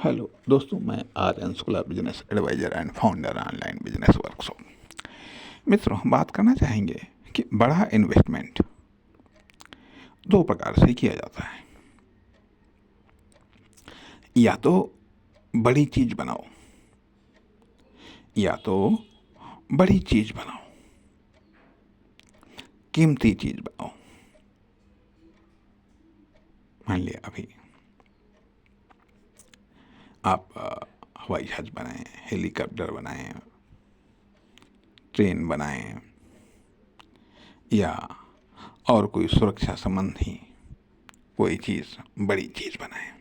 Hello दोस्तों, मैं Aryan Shukla, business adviser and founder online business workshop. मित्रों, हम बात करना चाहेंगे कि बड़ा इन्वेस्टमेंट दो प्रकार से किया जाता है। या तो बड़ी चीज बनाओ, या तो बड़ी चीज बनाओ, कीमती चीज बनाओ। मान लिया अभी आप हवाई जहाज बनाएं, हेलीकॉप्टर बनाएं, ट्रेन बनाएं, या और कोई सुरक्षा संबंधी कोई चीज, बड़ी चीज बनाएं,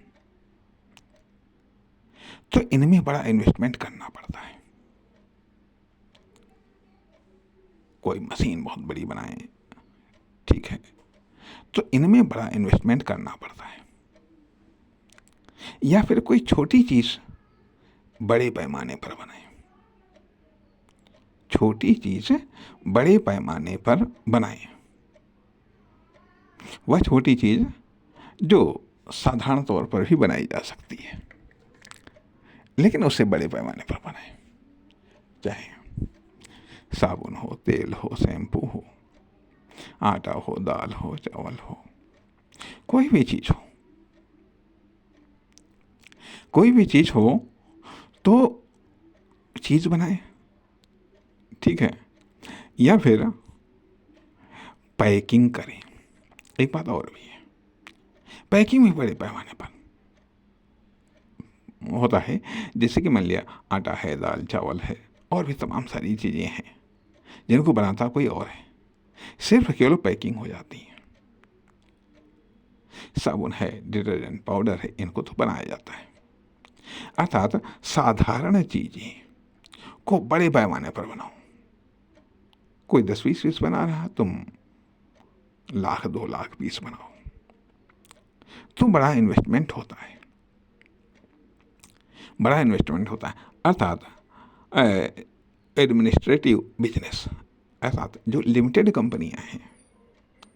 तो इनमें बड़ा इन्वेस्टमेंट करना पड़ता है। कोई मशीन बहुत बड़ी बनाएं, ठीक है, तो इनमें बड़ा इन्वेस्टमेंट करना पड़ता है। या फिर कोई छोटी चीज बड़े पैमाने पर बनाएं, छोटी चीज बड़े पैमाने पर बनाएं। वह छोटी चीज जो साधारण तौर पर भी बनाई जा सकती है, लेकिन उससे बड़े पैमाने पर बनाएं। चाहे साबुन हो, तेल हो, शैम्पू हो, आटा हो, दाल हो, चावल हो, कोई भी चीज हो, कोई भी चीज हो तो चीज बनाए, ठीक है। या फिर पैकिंग करें। एक बात और भी है, पैकिंग भी बड़े पैमाने पर होता है। जैसे कि मान लिया आटा है, दाल चावल है, और भी तमाम सारी चीजें हैं जिनको बनाता कोई और है, सिर्फ केवल पैकिंग हो जाती है। साबुन है, डिटर्जेंट पाउडर है, इनको तो बनाया जाता है। अर्थात साधारण चीजें को बड़े पैमाने पर बनाओ। कोई 10-20 पीस बना रहा, तुम 1,00,000-2,00,000 पीस बनाओ, तो बड़ा इन्वेस्टमेंट होता है। बड़ा इन्वेस्टमेंट होता है अर्थात एडमिनिस्ट्रेटिव बिजनेस, अर्थात जो लिमिटेड कंपनियां हैं,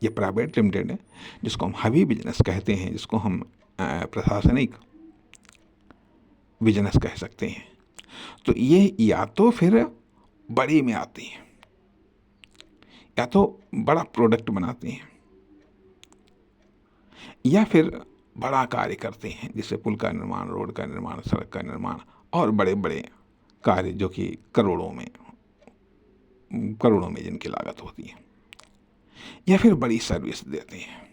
ये प्राइवेट लिमिटेड है, जिसको हम हैवी बिजनेस कहते हैं, जिसको हम प्रशासनिक बिजनेस कह सकते हैं। तो ये या तो फिर बड़ी में आती हैं, या तो बड़ा प्रोडक्ट बनाते हैं, या फिर बड़ा कार्य करते हैं, जैसे पुल का निर्माण, रोड का निर्माण, सड़क का निर्माण, और बड़े बड़े कार्य जो कि करोड़ों में जिनकी लागत होती है। या फिर बड़ी सर्विस देते हैं,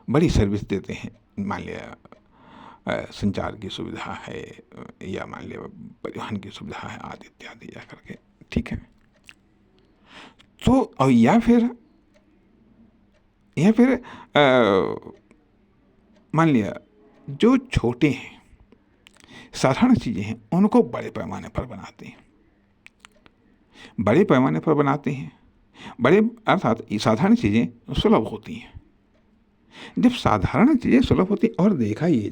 बड़ी सर्विस देते हैं। मान लिया संचार की सुविधा है, या मान लिया परिवहन की सुविधा है, आदि इत्यादि जा करके, ठीक है। तो और या फिर मान लिया जो छोटे हैं, साधारण चीजें हैं, उनको बड़े पैमाने पर बनाते हैं। बड़े पैमाने पर बनाते हैं, बड़े अर्थात ये साधारण चीजें सुलभ होती हैं। जब साधारण चीजें सुलभ होती, और देखा ये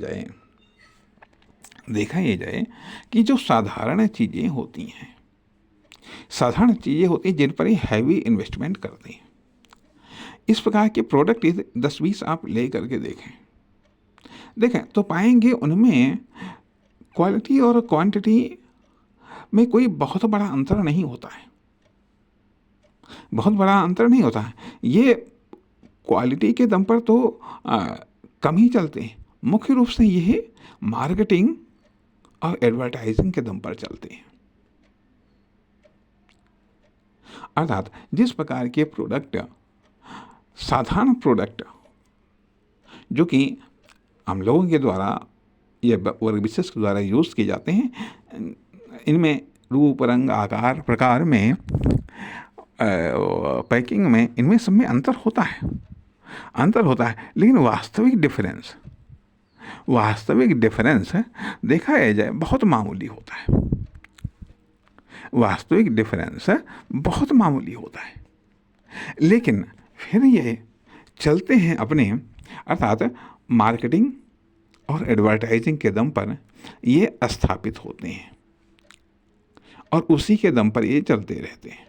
जाए कि जो साधारण चीजें होती हैं, जिन पर ही हैवी इन्वेस्टमेंट करते हैं, इस प्रकार के प्रोडक्ट 10-20 आप ले करके देखें तो पाएंगे उनमें क्वालिटी और क्वांटिटी में कोई बहुत बड़ा अंतर नहीं होता है। बहुत बड़ा अंतर नहीं होता है। ये क्वालिटी के दम पर तो कम ही चलते हैं। मुख्य रूप से ये मार्केटिंग और एडवर्टाइजिंग के दम पर चलते हैं। अर्थात जिस प्रकार के प्रोडक्ट, साधारण प्रोडक्ट जो कि हम लोगों के द्वारा या वर्ग विशेष के द्वारा यूज किए जाते हैं, इनमें रूप, रंग, आकार, प्रकार में, पैकिंग में, इनमें सब में अंतर होता है। लेकिन वास्तविक डिफरेंस देखा जाए बहुत मामूली होता है। वास्तविक डिफरेंस बहुत मामूली होता है। लेकिन फिर ये चलते हैं अपने, अर्थात मार्केटिंग और एडवर्टाइजिंग के दम पर ये स्थापित होते हैं, और उसी के दम पर ये चलते रहते हैं।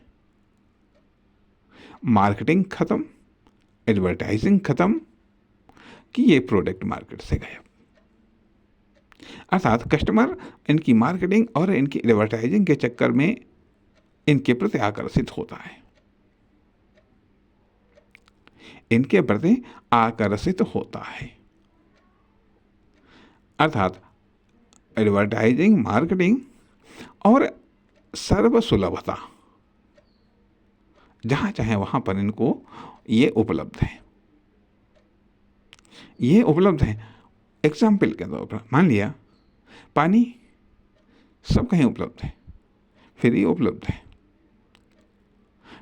मार्केटिंग खत्म, एडवर्टाइजिंग खत्म कि ये प्रोडक्ट मार्केट से गायब। अर्थात कस्टमर इनकी मार्केटिंग और इनकी एडवर्टाइजिंग के चक्कर में इनके प्रति आकर्षित होता है, इनके प्रति आकर्षित होता है। अर्थात एडवर्टाइजिंग, मार्केटिंग और सर्वसुलभता, जहाँ चाहे वहाँ पर इनको ये उपलब्ध है, ये उपलब्ध है। एग्जाम्पल के तौर पर मान लिया पानी सब कहीं उपलब्ध है, फ्री उपलब्ध है,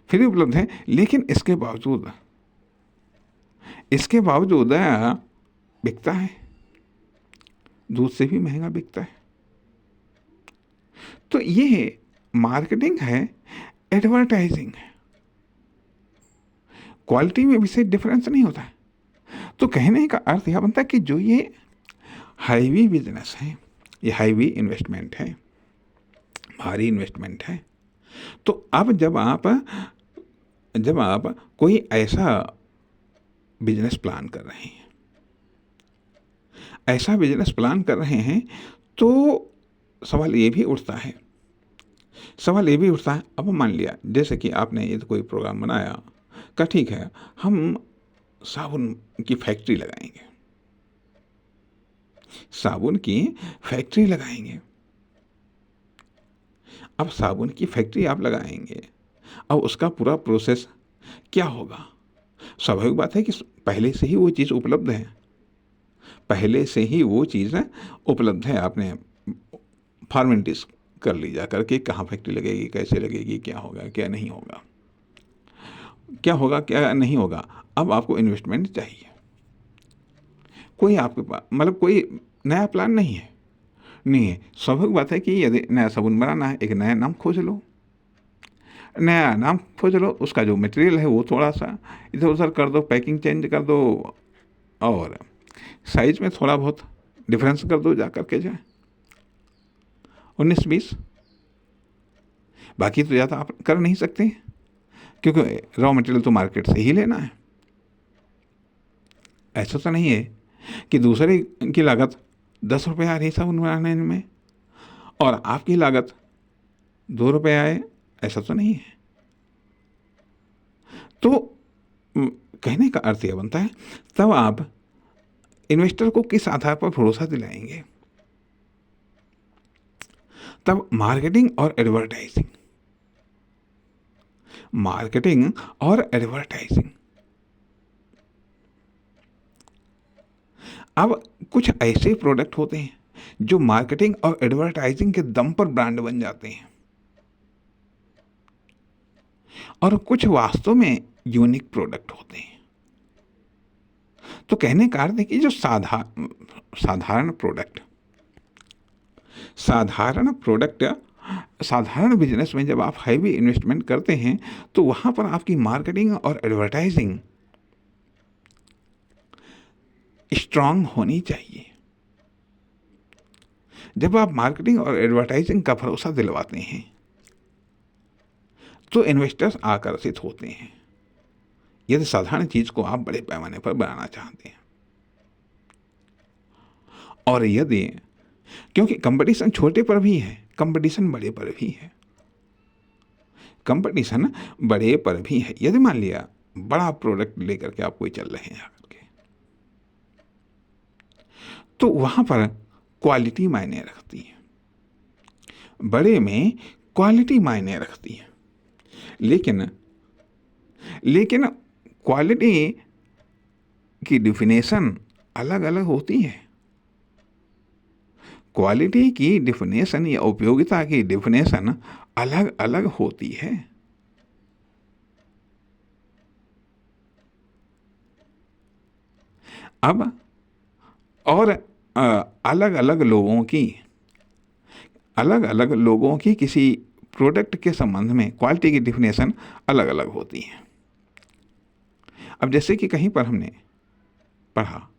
फ्री उपलब्ध है, लेकिन इसके बावजूद बिकता है, दूध से भी महंगा बिकता है। तो ये मार्केटिंग है, एडवर्टाइजिंग है, क्वालिटी में विशेष डिफरेंस नहीं होता है। तो कहने का अर्थ यह बनता है कि जो ये हाईवी बिजनेस है, ये हाईवी इन्वेस्टमेंट है, भारी इन्वेस्टमेंट है। तो अब जब आप कोई ऐसा बिजनेस प्लान कर रहे हैं, तो सवाल ये भी उठता है, अब मान लिया जैसे कि आपने ये कोई प्रोग्राम बनाया का, ठीक है हम साबुन की फैक्ट्री लगाएंगे, अब साबुन की फैक्ट्री आप लगाएंगे, अब उसका पूरा प्रोसेस क्या होगा? स्वाभाविक बात है कि पहले से ही वो चीज़ उपलब्ध है, आपने फॉर्मेलिटीज कर ली जा करके, कहाँ फैक्ट्री लगेगी, कैसे लगेगी, क्या होगा, क्या नहीं होगा, क्या नहीं होगा। अब आपको इन्वेस्टमेंट चाहिए, कोई आपके पास मतलब कोई नया प्लान नहीं है। स्वाभाविक बात है कि यदि नया साबुन बनाना है, एक नया नाम खोज लो, उसका जो मटेरियल है वो थोड़ा सा इधर उधर कर दो, पैकिंग चेंज कर दो और साइज में थोड़ा बहुत डिफरेंस कर दो, जा करके जाए 19-20, बाकी तो ज़्यादा आप कर नहीं सकते, क्योंकि रॉ मटेरियल तो मार्केट से ही लेना है। ऐसा तो नहीं है कि दूसरे की लागत 10 रुपये आ रही साबुन बनाने में और आपकी लागत 2 रुपये आए, ऐसा तो नहीं है। तो कहने का अर्थ यह बनता है, तब आप इन्वेस्टर को किस आधार पर भरोसा दिलाएंगे? तब मार्केटिंग और एडवर्टाइजिंग। अब कुछ ऐसे प्रोडक्ट होते हैं जो मार्केटिंग और एडवर्टाइजिंग के दम पर ब्रांड बन जाते हैं, और कुछ वास्तव में यूनिक प्रोडक्ट होते हैं। तो कहने का अर्थ है कि जो साधारण बिजनेस में जब आप हैवी इन्वेस्टमेंट करते हैं, तो वहां पर आपकी मार्केटिंग और एडवर्टाइजिंग स्ट्रांग होनी चाहिए। जब आप मार्केटिंग और एडवर्टाइजिंग का भरोसा दिलवाते हैं तो इन्वेस्टर्स आकर्षित होते हैं, यदि साधारण चीज को आप बड़े पैमाने पर बनाना चाहते हैं। और यदि, क्योंकि कंपटीशन छोटे पर भी है, कंपटीशन बड़े पर भी है। यदि मान लिया बड़ा प्रोडक्ट लेकर के आप कोई चल रहे हैं आकर के, तो वहां पर क्वालिटी मायने रखती है, बड़े में क्वालिटी मायने रखती है। लेकिन क्वालिटी की डिफिनेशन अलग अलग होती है। क्वालिटी की डिफिनेशन या उपयोगिता की डिफिनेशन अलग अलग होती है। अब और अलग अलग लोगों की किसी प्रोडक्ट के संबंध में क्वालिटी की डिफिनेशन अलग अलग होती है। अब जैसे कि कहीं पर हमने पढ़ा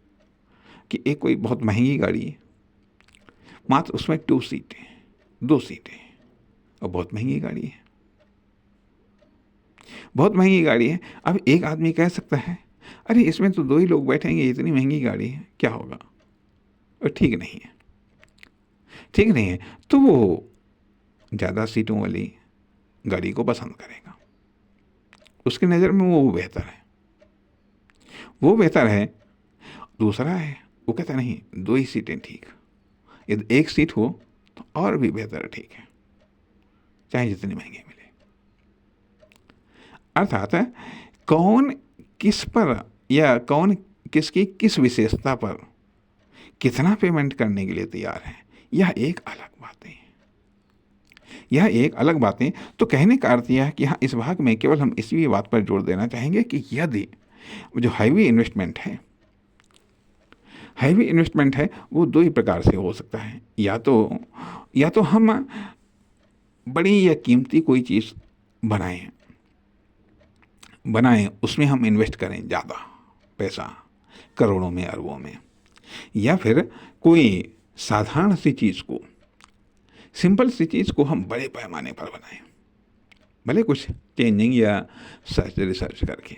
कि एक कोई बहुत महंगी गाड़ी है, मात्र उसमें 2 सीटें और बहुत महंगी गाड़ी है। अब एक आदमी कह सकता है, अरे इसमें तो 2 ही लोग बैठेंगे, इतनी महंगी गाड़ी है, क्या होगा? और ठीक नहीं है। ठीक नहीं है, तो वो ज़्यादा सीटों वाली गाड़ी को पसंद करेगा। उसकी नज़र में वो बेहतर है, वो बेहतर है। दूसरा है, वो कहता नहीं 2 ही सीटें ठीक, यदि 1 सीट हो तो और भी बेहतर, ठीक है, चाहे जितनी महंगी मिले। अर्थात कौन किस पर या कौन किसकी किस विशेषता पर कितना पेमेंट करने के लिए तैयार है, यह एक अलग बात है। यह एक अलग बात है। तो कहने का अर्थ यह है कि हाँ, इस भाग में केवल हम इसी बात पर जोर देना चाहेंगे कि यदि जो हैवी इन्वेस्टमेंट है, हैवी इन्वेस्टमेंट है, वो 2 ही प्रकार से हो सकता है। या तो हम बड़ी या कीमती कोई चीज़ बनाएं, उसमें हम इन्वेस्ट करें ज़्यादा पैसा, करोड़ों में, अरबों में। या फिर कोई साधारण सी चीज़ को, सिंपल सी चीज़ को हम बड़े पैमाने पर बनाएं, भले कुछ चेंजिंग या रिसर्च करके,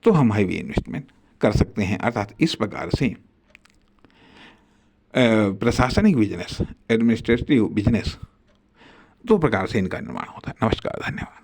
तो हम हैवी इन्वेस्टमेंट कर सकते हैं। अर्थात इस प्रकार से प्रशासनिक बिजनेस, एडमिनिस्ट्रेटिव बिजनेस, 2 प्रकार से इनका निर्माण होता है। नमस्कार, धन्यवाद।